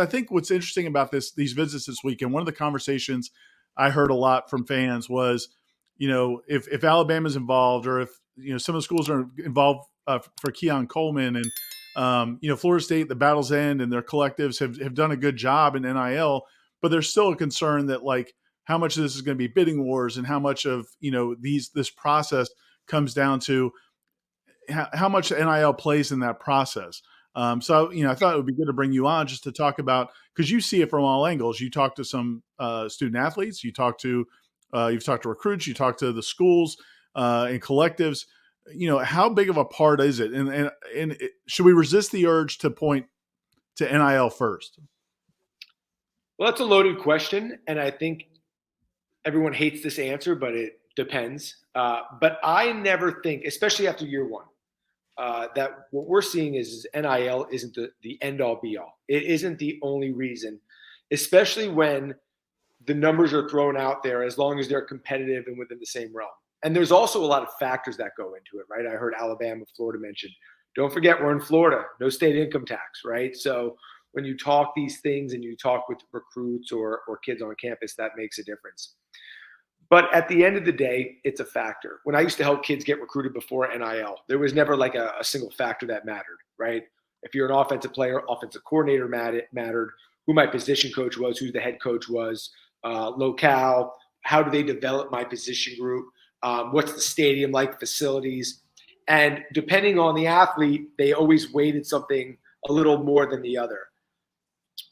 I think what's interesting about these visits this weekend, one of the conversations I heard a lot from fans was, if Alabama's involved, or if some of the schools are involved for Keon Coleman, and Florida State, the Battle's End, and their collectives have done a good job in NIL, but there's still a concern that, like, how much of this is going to be bidding wars, and how much of this process comes down to how much NIL plays in that process. So I thought it would be good to bring you on just to talk about, because you see it from all angles. You talk to some student athletes, you've talked to recruits, you talk to the schools and collectives. How big of a part is it? And should we resist the urge to point to NIL first? Well, that's a loaded question, and I think everyone hates this answer, but it depends. But I never think, especially after year one, that what we're seeing is NIL isn't the end-all be-all. It isn't the only reason, especially when the numbers are thrown out there, as long as they're competitive and within the same realm. And there's also a lot of factors that go into it, right? I heard Alabama, Florida mentioned. Don't forget, we're in Florida, no state income tax, right? So when you talk these things and you talk with recruits or kids on campus, that makes a difference. But at the end of the day, it's a factor. When I used to help kids get recruited before NIL, there was never like a single factor that mattered, right? If you're an offensive player, offensive coordinator mattered, who my position coach was, who the head coach was, locale, how do they develop my position group, what's the stadium like, facilities. And depending on the athlete, they always weighted something a little more than the other.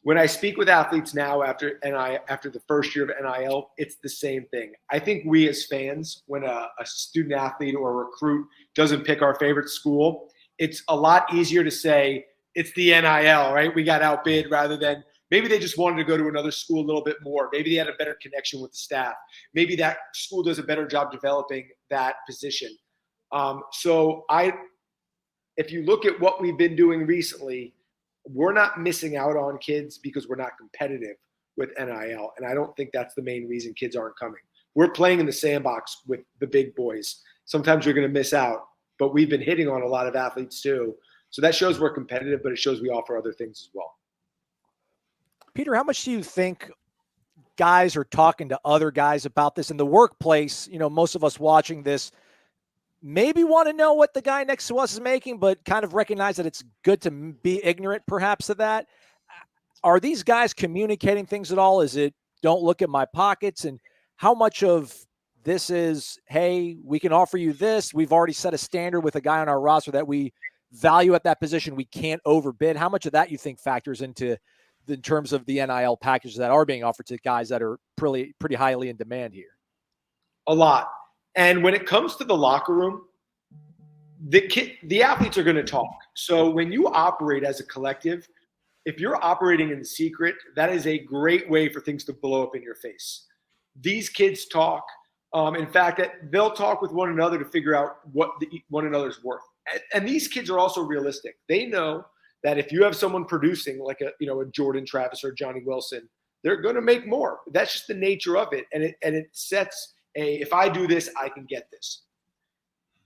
When I speak with athletes now after the first year of NIL, it's the same thing. I think we as fans, when a student athlete or a recruit doesn't pick our favorite school, it's a lot easier to say it's the NIL, right? We got outbid, rather than maybe they just wanted to go to another school a little bit more. Maybe they had a better connection with the staff. Maybe that school does a better job developing that position. If you look at what we've been doing recently, we're not missing out on kids because we're not competitive with NIL. And I don't think that's the main reason kids aren't coming. We're playing in the sandbox with the big boys. Sometimes you're going to miss out, but we've been hitting on a lot of athletes too. So that shows we're competitive, but it shows we offer other things as well. Peter, how much do you think guys are talking to other guys about this in the workplace? Most of us watching this maybe want to know what the guy next to us is making, but kind of recognize that it's good to be ignorant perhaps of that. Are these guys communicating things at all? Is it, don't look at my pockets? And how much of this is, hey, we can offer you this. We've already set a standard with a guy on our roster that we value at that position. We can't overbid. How much of that you think factors in terms of the NIL packages that are being offered to guys that are pretty highly in demand here? A lot. And when it comes to the locker room, the athletes are going to talk. So when you operate as a collective, if you're operating in secret, that is a great way for things to blow up in your face. These kids talk. In fact, they'll talk with one another to figure out what one another's worth. And these kids are also realistic. They know that if you have someone producing like a Jordan Travis or Johnny Wilson, they're going to make more. That's just the nature of it. And it sets if I do this, I can get this.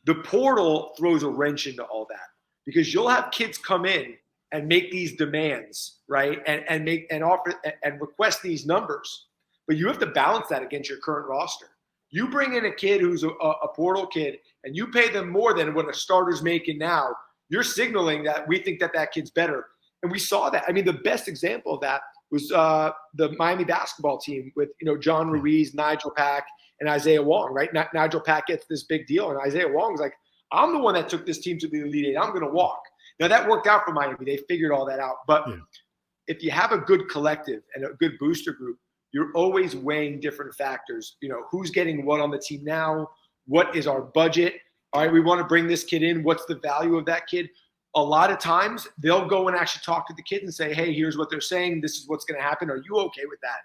The portal throws a wrench into all that, because you'll have kids come in and make these demands, right? And make and offer and request these numbers, but you have to balance that against your current roster. You bring in a kid who's a portal kid and you pay them more than what a starter's making now, you're signaling that we think that kid's better. And we saw that. I mean, the best example of that was the Miami basketball team with, John Ruiz, Nigel Pack, and Isaiah Wong, right? Nigel Pack gets this big deal, and Isaiah Wong's like, I'm the one that took this team to the Elite Eight. I'm going to walk. Now, that worked out for Miami. They figured all that out. But if you have a good collective and a good booster group, you're always weighing different factors. Who's getting what on the team now? What is our budget? All right, we want to bring this kid in. What's the value of that kid? A lot of times, they'll go and actually talk to the kids and say, hey, here's what they're saying. This is what's going to happen. Are you okay with that?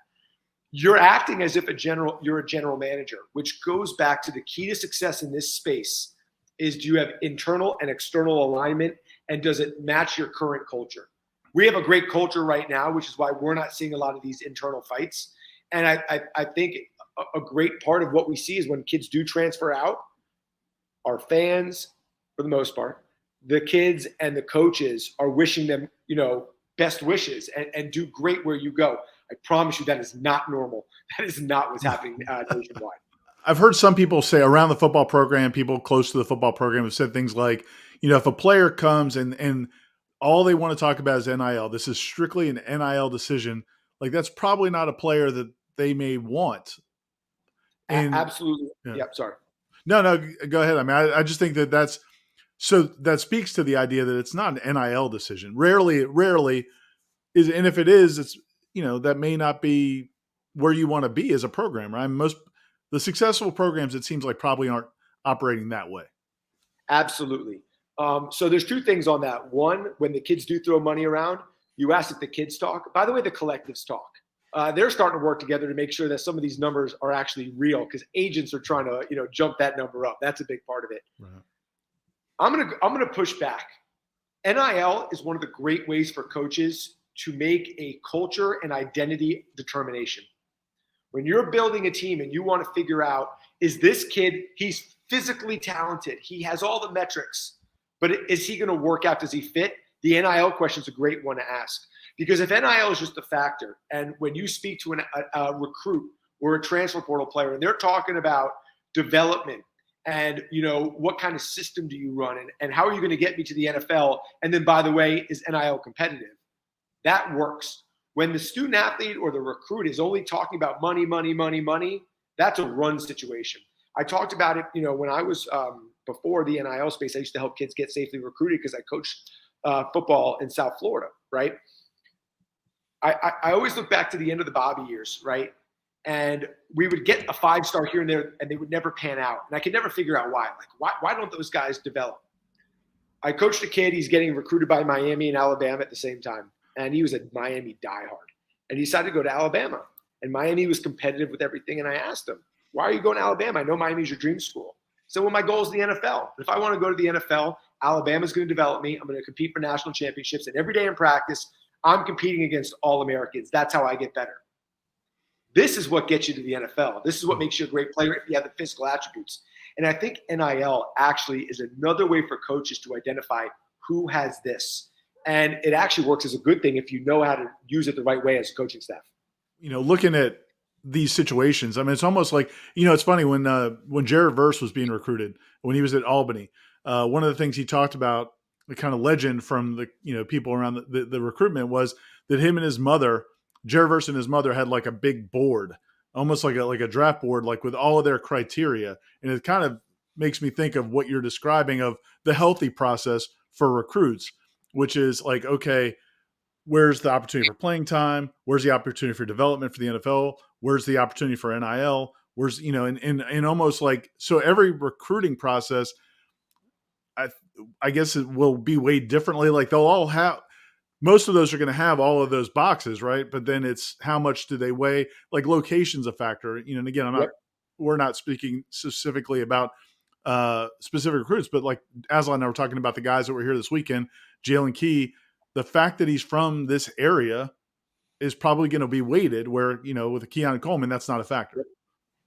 You're acting as if you're a general manager, which goes back to the key to success in this space is, do you have internal and external alignment, and does it match your current culture? We have a great culture right now, which is why we're not seeing a lot of these internal fights. And I think a great part of what we see is when kids do transfer out, our fans, for the most part, the kids and the coaches are wishing them, best wishes and do great where you go. I promise you that is not normal. That is not what's happening nationwide. I've heard some people say around the football program, people close to the football program have said things like, if a player comes and all they want to talk about is NIL, this is strictly an NIL decision. Like that's probably not a player that they may want. And absolutely. Yep. Sorry. No, go ahead. I mean, I just think that speaks to the idea that it's not an NIL decision. Rarely is, and if it is, it's, that may not be where you want to be as a program, right? The successful programs, it seems like, probably aren't operating that way. Absolutely. So there's two things on that. One, when the kids do throw money around, you ask if the kids talk. By the way, the collectives talk. They're starting to work together to make sure that some of these numbers are actually real, because agents are trying to, jump that number up. That's a big part of it. Right. I'm gonna push back. NIL is one of the great ways for coaches to make a culture and identity determination. When you're building a team and you want to figure out, is this kid, he's physically talented, he has all the metrics, but is he going to work out? Does he fit? The NIL question is a great one to ask, because if NIL is just a factor, and when you speak to a recruit or a transfer portal player and they're talking about development and, what kind of system do you run and how are you going to get me to the NFL? And then, by the way, is NIL competitive? That works. When the student athlete or the recruit is only talking about money, money, money, money, that's a run situation. I talked about it, when I was before the NIL space, I used to help kids get safely recruited because I coached football in South Florida, right? I always look back to the end of the Bobby years, right? And we would get a 5-star here and there, and they would never pan out. And I could never figure out why. Like, why don't those guys develop? I coached a kid. He's getting recruited by Miami and Alabama at the same time. And he was a Miami diehard. And he decided to go to Alabama. And Miami was competitive with everything. And I asked him, why are you going to Alabama? I know Miami's your dream school. So, well, my goal is the NFL. If I want to go to the NFL, Alabama's going to develop me. I'm going to compete for national championships. And every day in practice, I'm competing against All-Americans. That's how I get better. This is what gets you to the NFL. This is what makes you a great player if you have the physical attributes. And I think NIL actually is another way for coaches to identify who has this. And it actually works as a good thing if you know how to use it the right way as a coaching staff. Looking at these situations, I mean, it's almost like, it's funny when Jared Verse was being recruited, when he was at Albany, one of the things he talked about, the kind of legend from the, people around the recruitment, was that him and his mother, Jared Verse and his mother, had like a big board, almost like a draft board, like with all of their criteria. And it kind of makes me think of what you're describing of the healthy process for recruits, which is like, okay, where's the opportunity for playing time? Where's the opportunity for development for the NFL? Where's the opportunity for NIL? Where's, and almost like, so every recruiting process, I guess it will be weighed differently. Like they'll all have, most of those are going to have all of those boxes, right? But then it's how much do they weigh? Like location's a factor, and again, we're not speaking specifically about specific recruits, but like Aslan and I were talking about the guys that were here this weekend, Jalen Key, the fact that he's from this area is probably going to be weighted where, with a Keon Coleman, that's not a factor.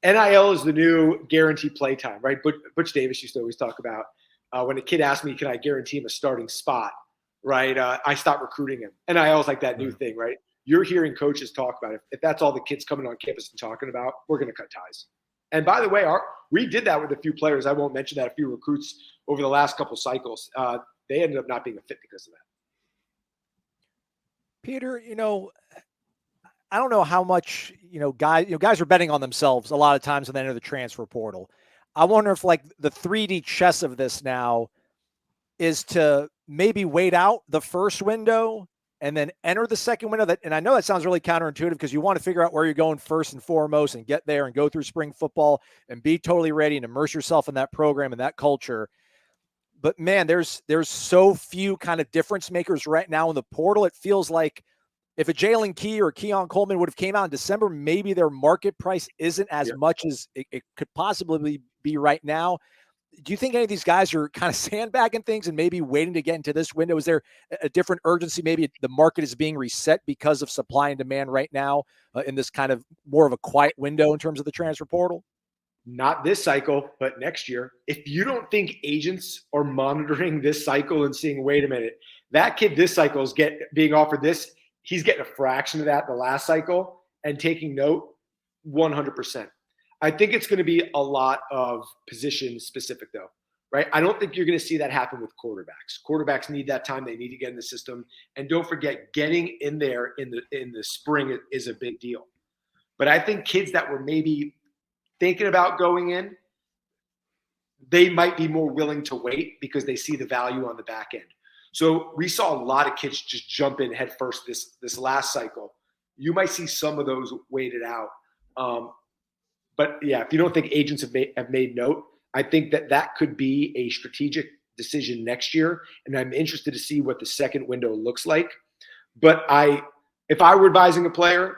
NIL is the new guaranteed play time, right? Butch Davis used to always talk about when a kid asked me, can I guarantee him a starting spot, right? I stopped recruiting him. NIL is like that new thing, right? You're hearing coaches talk about it. If that's all the kids coming on campus and talking about, we're going to cut ties. And by the way, we did that with a few players. I won't mention that, a few recruits over the last couple cycles. They ended up not being a fit because of that. Peter, I don't know how much, guys are betting on themselves a lot of times when they enter the transfer portal. I wonder if like the 3D chess of this now is to maybe wait out the first window and then enter the second window. And I know that sounds really counterintuitive because you want to figure out where you're going first and foremost and get there and go through spring football and be totally ready and immerse yourself in that program and that culture. But man, there's so few kind of difference makers right now in the portal. It feels like if a Jalen Key or Keon Coleman would have came out in December, maybe their market price isn't as much as it could possibly be right now. Do you think any of these guys are kind of sandbagging things and maybe waiting to get into this window? Is there a different urgency? Maybe the market is being reset because of supply and demand right now in this kind of more of a quiet window in terms of the transfer portal? Not this cycle, but next year. If you don't think agents are monitoring this cycle and seeing, wait a minute, That kid this cycle is being offered this. He's getting a fraction of that the last cycle and taking note 100%. I think it's going to be a lot of position specific though, right? I don't think you're going to see that happen with quarterbacks. Quarterbacks need that time. They need to get in the system. And don't forget, getting in there in the spring is a big deal. But I think kids that were maybe thinking about going in, they might be more willing to wait because they see the value on the back end. So we saw a lot of kids just jump in head first this last cycle. You might see some of those waited out. But yeah, if you don't think agents have made note, I think that could be a strategic decision next year. And I'm interested to see what the second window looks like. But if I were advising a player,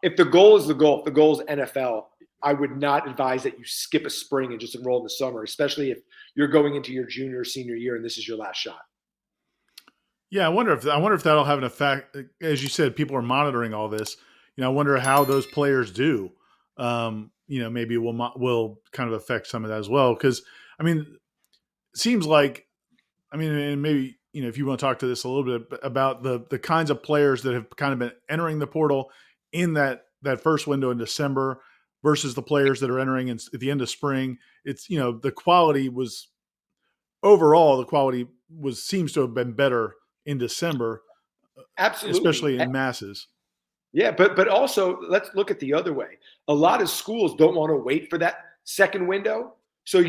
if the goal is the goal, if the goal is NFL, I would not advise that you skip a spring and just enroll in the summer, especially if you're going into your junior or senior year and this is your last shot. Yeah, I wonder if that'll have an effect. As you said, people are monitoring all this. I wonder how those players do. Maybe will kind of affect some of that as well. Because it seems like, and maybe if you want to talk to this a little bit about the kinds of players that have kind of been entering the portal in that first window in December versus the players that are entering at the end of spring. It's the quality seems to have been better in December, absolutely, especially in masses. Yeah, but also let's look at the other way. A lot of schools don't want to wait for that second window. So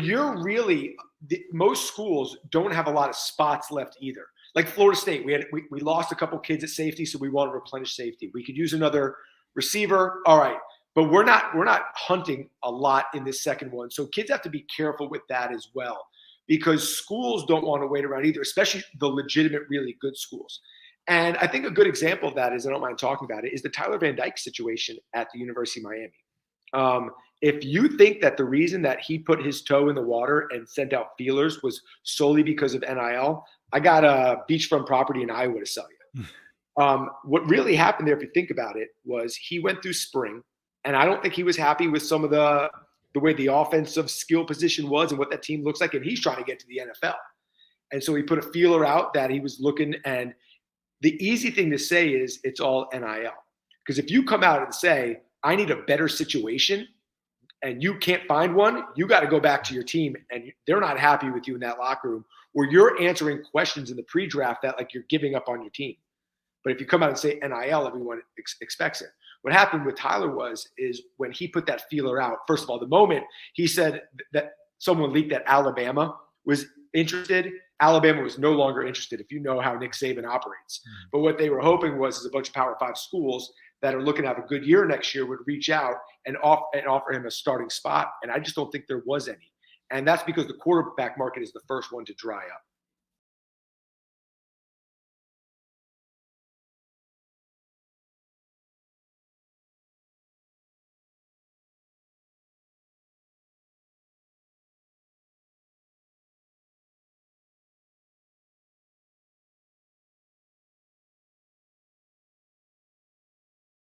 most schools don't have a lot of spots left either. Like Florida State, we lost a couple kids at safety, so we want to replenish safety. We could use another receiver. All right. But we're not hunting a lot in this second one. So kids have to be careful with that as well, because schools don't want to wait around either, especially the legitimate, really good schools. And I think a good example of that is, I don't mind talking about it, is the Tyler Van Dyke situation at the University of Miami. If you think that the reason that he put his toe in the water and sent out feelers was solely because of NIL, I got a beachfront property in Iowa to sell you. What really happened there, if you think about it, was he went through spring, and I don't think he was happy with some of the way the offensive skill position was and what that team looks like, and he's trying to get to the NFL. And so he put a feeler out that he was looking, and the easy thing to say is it's all NIL. Because if you come out and say, I need a better situation, and you can't find one, you got to go back to your team, and they're not happy with you in that locker room, or you're answering questions in the pre-draft that like you're giving up on your team. But if you come out and say NIL, everyone expects it. What happened with Tyler is when he put that feeler out, first of all, the moment he said that someone leaked that Alabama was interested, Alabama was no longer interested, if you know how Nick Saban operates. But what they were hoping was a bunch of Power 5 schools that are looking to have a good year next year would reach out and offer him a starting spot. And I just don't think there was any. And that's because the quarterback market is the first one to dry up.